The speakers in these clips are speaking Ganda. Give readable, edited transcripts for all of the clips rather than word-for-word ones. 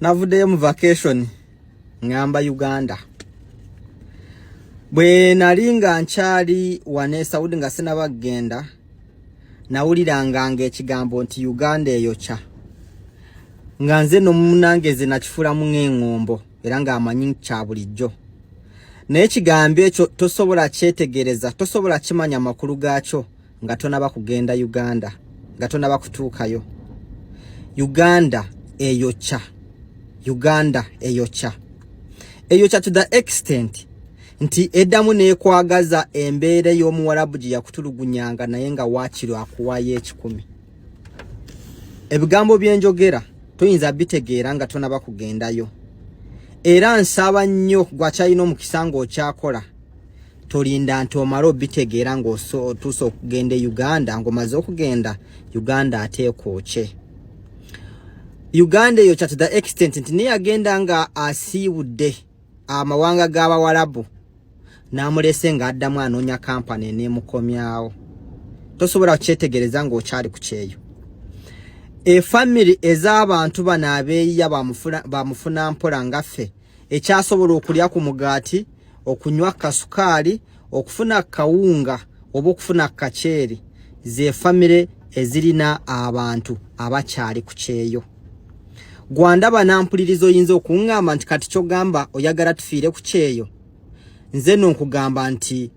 Navuddeyo mu vacation ngamba Uganda. Bwe nalinga nkyali wane Saudi nga sinabagenda nawuliranga ekigambo nti Uganda eyokya. Nga nze n'omunange nakifula mu ng'engombo era nga amanyi kya bulijjo. Naye ekigambo ekyo tosobola kyetegereza, tosobola kimanya makulu gaakyo nga tonaba kugenda Uganda, nga tonaba kutuukayo. Uganda eyokya. Uganda eyokya. Eyokya to the extent nti eddamu nekwagaza embeera y'omuwarabu gye yakutulugunyanga naye nga waakiro akuwayo 10. Ebigambo byenjogera toyinza bitegeera nga tonaba kugendayo. Era nsaba nnyo gwakyalina omukisa ng'okyakola tolinda nti omala obitegeera ng'otuusa okugenda Uganda, ng'omaze okugenda Uganda ateekokye. Uganda eyokya to the extent nti naye agenda nga asiibudde amawanga g'Abawarabu n'amulese ng'addamu anoonya kampani n'emukomyawo. Tosobola kukyetegereza ng'okyali ku kyeyo. Family ez'abantu bano abeeyiya bamufuna mpola ngaffe ekyasobola okulya ku mugaati, okunywa kasukaali, okufuna kawunga oba okufuna kaceeri, ze family ezirina abantu abakyali ku kyeyo. Gwandaba nampulirizo oyinza okuŋŋamba nti kati kyogamba oyagala tufiire ku kyeyo. Nze nkugamba nti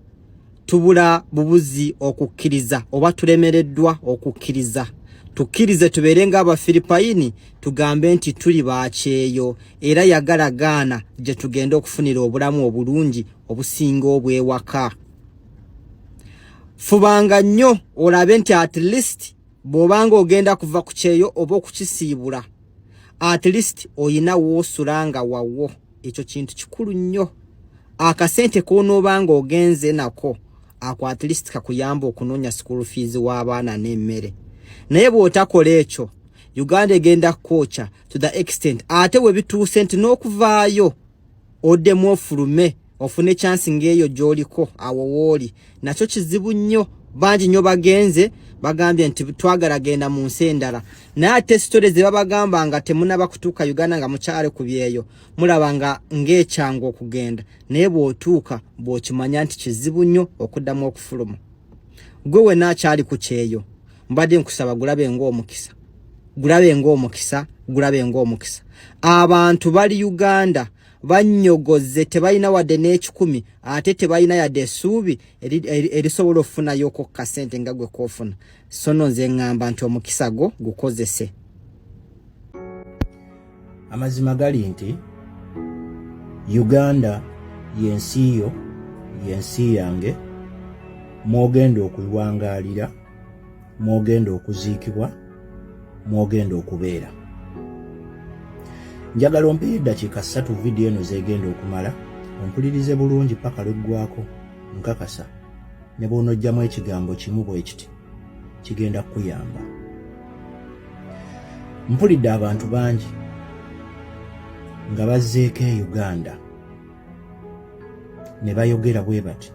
tubula bubuzi okukkiriza oba tulemereddwa okukkiriza. Tukkirize tubeere ng'Abafiripayini tugambe nti tuli bakyeyo era yagala gaana gye tugenda okufunira obulamu obulungi obusinga obwewaka. Fubanga nnyo olabe nti at least bw'obanga ogenda kuva ku kyeyo oba okukisiibula, at least oyina w'osulanga wawo. Ekyo kintu kikulu nnyo. Akasente k'onoobanga ogenze nako ako at least kakuyamba okunoonya school fees w'abaana n'emmere. Naye bw'otakola ekyo Uganda egenda kwokya to the extent ate we bituuse nti n'okuvaayo oddemu ofulume ofune chance ng'eyo gy'oliko awo wooli nakyo kizibu nnyo. Bangi nnyo bagenze bagambye nti twagala genda mu nsi endala, naye ate sitole ze babagamba nga temunaba kutuuka Uganda nga mukyale ku byeyo mulaba nga ng'ekyangu okugenda, naye bw'otuuka bw'okimanya nti kizibu nnyo okuddamu okufuluma. Gwe Wena akyali ku kyeyo mbadde nkusaba gulabe ng'omukisa, gulabe ng'omukisa, gulabe ng'omukisa. Abantu bali Uganda banyogoze tebalina wadde n'ekikumi ate tebalina yadde essuubi erisobola okufunayo ko kasente nga gwe koofuna. So nze ngamba nti omukisa go gukozese. Amazima gali nti Uganda yensi yo, yensi yange, mwogenda okuwangalira, mwogenda okuziikibwa, mwogenda okubeera. Njagala ompe eddakiika 3 video eno zegenda okumala ompulirize bulungi paka lweggwako. Nkakasa ne bw'onojjamu ekigambo kimu bwe kiti kigenda kukuyamba. Mpulidde abantu bangi nga bazzeeko e Uganda ne bayogera bwe bati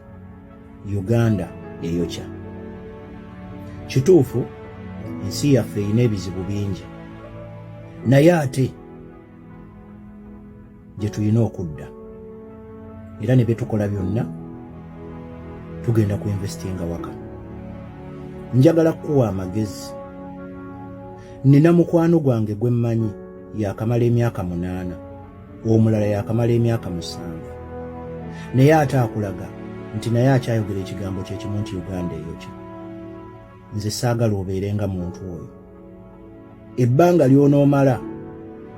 Uganda eyokya. Kituufu ensi yaffe erina ebizibu bingi, naye ate gye tulina okudda era ne bye tukola byonna tugenda ku investinga waka. Njagala kuwa amagezi. Nina mukwano gwange gwe mmanyi yakamala emyaka 8, omulala yakamala emyaka 7, naye ate akulaga nti naye akyayogera ekigambo kyekimu nti Uganda eyokya. Nze saagala obeere nga muntu oyo. Ebbanga ly'onoomala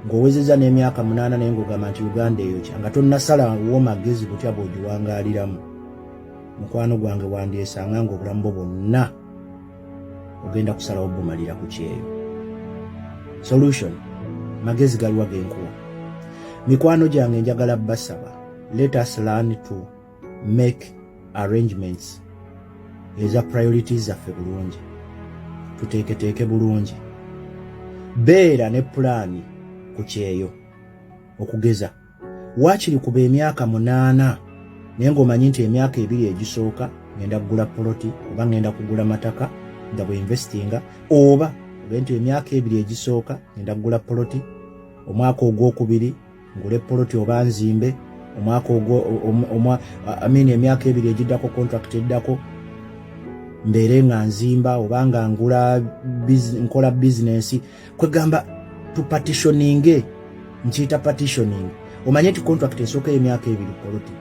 ng'owezezza n'emyaka 8 naye ng'ogamba nti Uganda eyokya nga tonnasalawo magezi butya bw'ogiwangaaliramu, mukwano gwange wandyesanga ng'obulamu bwo bwonna ogenda kusalawo bumalira ku kyeyo. Solution, magezi galiwa genkuwa. Mikwano gyange njagala basaba, let us learn to make arrangements eza priorities zaffe bulungi, tuteeketeeke bulungi, beera ne pulaani ku kyeyo. Okugeza waakiri kuba emyaka 8 naye ng'omanyi nti emyaka 2 egisooka ngenda kugula poloti oba ngenda kugula mataka nga bwe investinga, oba obe nti emyaka 2 egisooka ngenda kugula poloti omwaka ogwokubiri ngule poloti oba nzimbe, omwaka emyaka 2 egiddako contract eddako mbeere nga nzimba oba nga nkola business. Kwegamba tupatitioninge, nkiyita partitioning. Omanye nti contract esooka emyaka 2 poloti,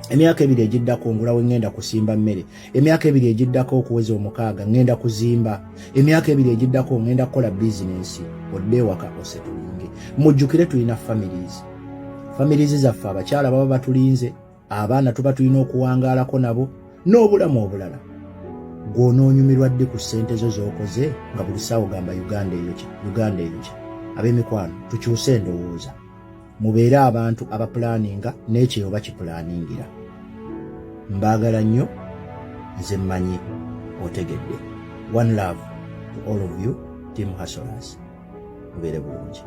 emyaka 2 egiddako ngulawo ngenda kusimba mmere, emyaka 2 egiddako okuweza 6 ngenda kuzimba, emyaka 2 egiddako ngenda kukola business, odde waka osetulinge. Mujjukire tulina families zaffe abakyala baba batulinze, abaana tuba tulina okuwangaalako nabo n'obulamu obulala. Gw'onoonyumirwa ddi ku ssente zo z'okoze nga buli ssaawa ogamba Uganda eyo ki. Ab'emikwano tukyuse endowooza, mubeere abantu abapulaninga n'ekyo oba kipulaningira. Mbaagala nnyo, nze mmanyi otegedde. One love to all of you, Team Hustlers. Mubeere bulungi.